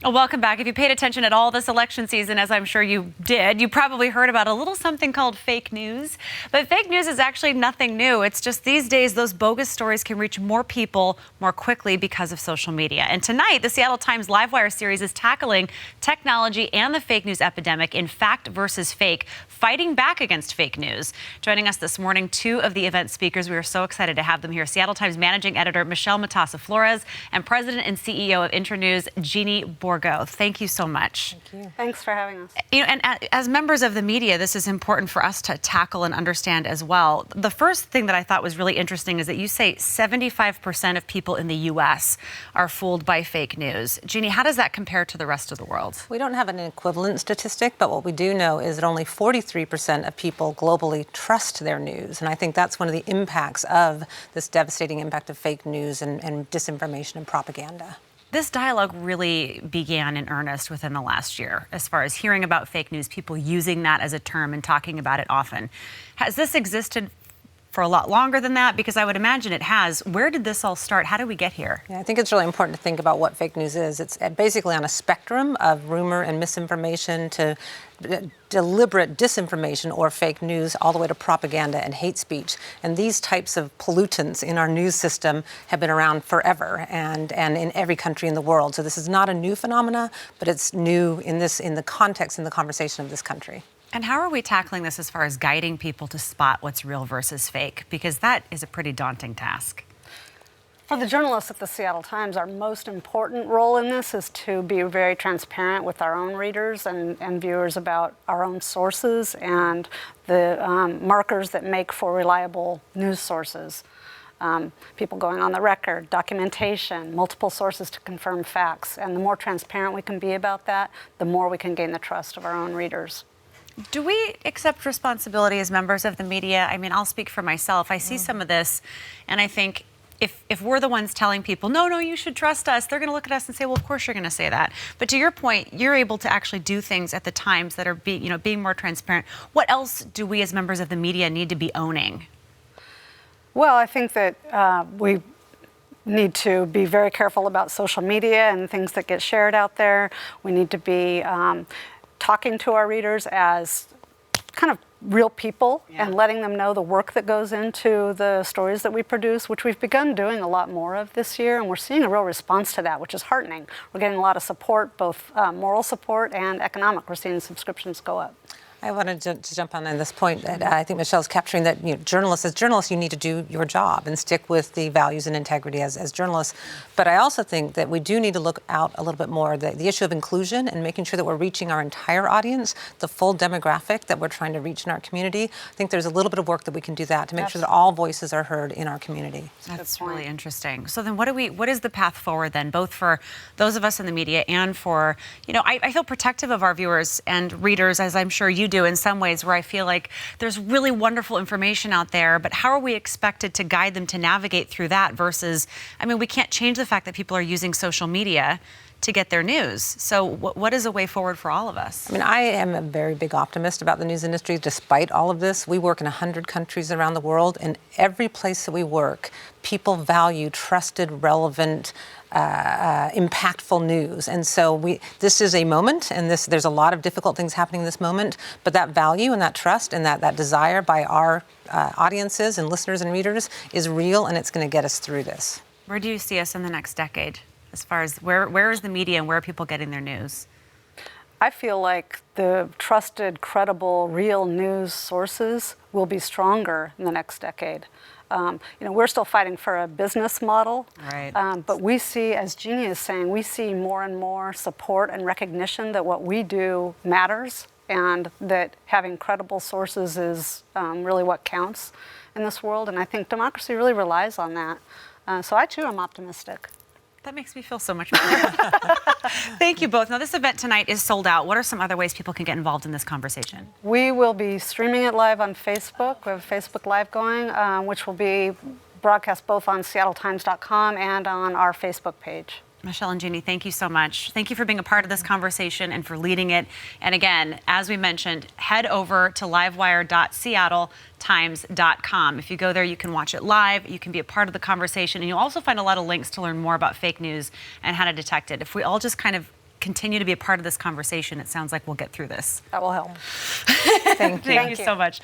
Well, welcome back. If you paid attention at all this election season, as I'm sure you did, you probably heard about a little something called fake news. But fake news is actually nothing new. It's just these days those bogus stories can reach more people more quickly because of social media. And tonight, the Seattle Times Livewire series is tackling technology and the fake news epidemic in Fact versus Fake, fighting back against fake news. Joining us this morning, two of the event speakers. We are so excited to have them here. Seattle Times Managing Editor Michelle Matassa Flores and President and CEO of Internews, Jeannie Borgo. Thank you so much. Thank you. Thanks for having us. And as members of the media, this is important for us to tackle and understand as well. The first thing that I thought was really interesting is that you say 75% of people in the U.S. are fooled by fake news. Jeannie, how does that compare to the rest of the world? We don't have an equivalent statistic, but what we do know is that only 43% of people globally trust their news. And I think that's one of the impacts of this devastating impact of fake news and disinformation and propaganda. This dialogue really began in earnest within the last year, as far as hearing about fake news, people using that as a term and talking about it often. Has this existed for a lot longer than that? Because I would imagine it has. Where did this all start? How did we get here? Yeah, I think it's really important to think about what fake news is. It's basically on a spectrum of rumor and misinformation to deliberate disinformation or fake news, all the way to propaganda and hate speech. And these types of pollutants in our news system have been around forever and in every country in the world. So this is not a new phenomena, but it's new in the context, in the conversation of this country. And how are we tackling this as far as guiding people to spot what's real versus fake? Because that is a pretty daunting task. For the journalists at the Seattle Times, our most important role in this is to be very transparent with our own readers and viewers about our own sources and the markers that make for reliable news sources. People going on the record, documentation, multiple sources to confirm facts. And the more transparent we can be about that, the more we can gain the trust of our own readers. Do we accept responsibility as members of the media? I mean, I'll speak for myself. I see some of this, and I think if we're the ones telling people, no, you should trust us, they're going to look at us and say, well, of course you're going to say that. But to your point, you're able to actually do things at the Times that are being more transparent. What else do we as members of the media need to be owning? Well, I think that we need to be very careful about social media and things that get shared out there. We need to be talking to our readers as kind of real people and letting them know the work that goes into the stories that we produce, which we've begun doing a lot more of this year, and we're seeing a real response to that, which is heartening. We're getting a lot of support, both moral support and economic. We're seeing subscriptions go up. I wanted to jump on this point that I think Michelle's capturing, that as journalists, you need to do your job and stick with the values and integrity as journalists. But I also think that we do need to look out a little bit more, the issue of inclusion and making sure that we're reaching our entire audience, the full demographic that we're trying to reach in our community. I think there's a little bit of work that we can do that to make sure that all voices are heard in our community. That's really interesting. So then what is the path forward then, both for those of us in the media and for, I feel protective of our viewers and readers, as I'm sure you do in some ways, where I feel like there's really wonderful information out there, but how are we expected to guide them to navigate through that versus, we can't change the fact that people are using social media to get their news. So what is a way forward for all of us? I am a very big optimist about the news industry. Despite all of this, we work in 100 countries around the world, and every place that we work, people value trusted, relevant, impactful news. And so this is a moment, and there's a lot of difficult things happening in this moment, but that value and that trust and that desire by our audiences and listeners and readers is real, and it's going to get us through this. Where do you see us in the next decade, as far as where is the media and where are people getting their news? I feel like the trusted, credible, real news sources will be stronger in the next decade. We're still fighting for a business model, right. But we see, as Jeannie is saying, we see more and more support and recognition that what we do matters and that having credible sources is really what counts in this world. And I think democracy really relies on that. So I, too, am optimistic. That makes me feel so much better. Thank you both. Now, this event tonight is sold out. What are some other ways people can get involved in this conversation? We will be streaming it live on Facebook. We have Facebook Live going, which will be broadcast both on seattletimes.com and on our Facebook page. Michelle and Jeannie, thank you so much. Thank you for being a part of this conversation and for leading it. And again, as we mentioned, head over to livewire.seattletimes.com. If you go there, you can watch it live. You can be a part of the conversation. And you'll also find a lot of links to learn more about fake news and how to detect it. If we all just kind of continue to be a part of this conversation. It sounds like we'll get through this. That will help. Thank you. Thank you so much.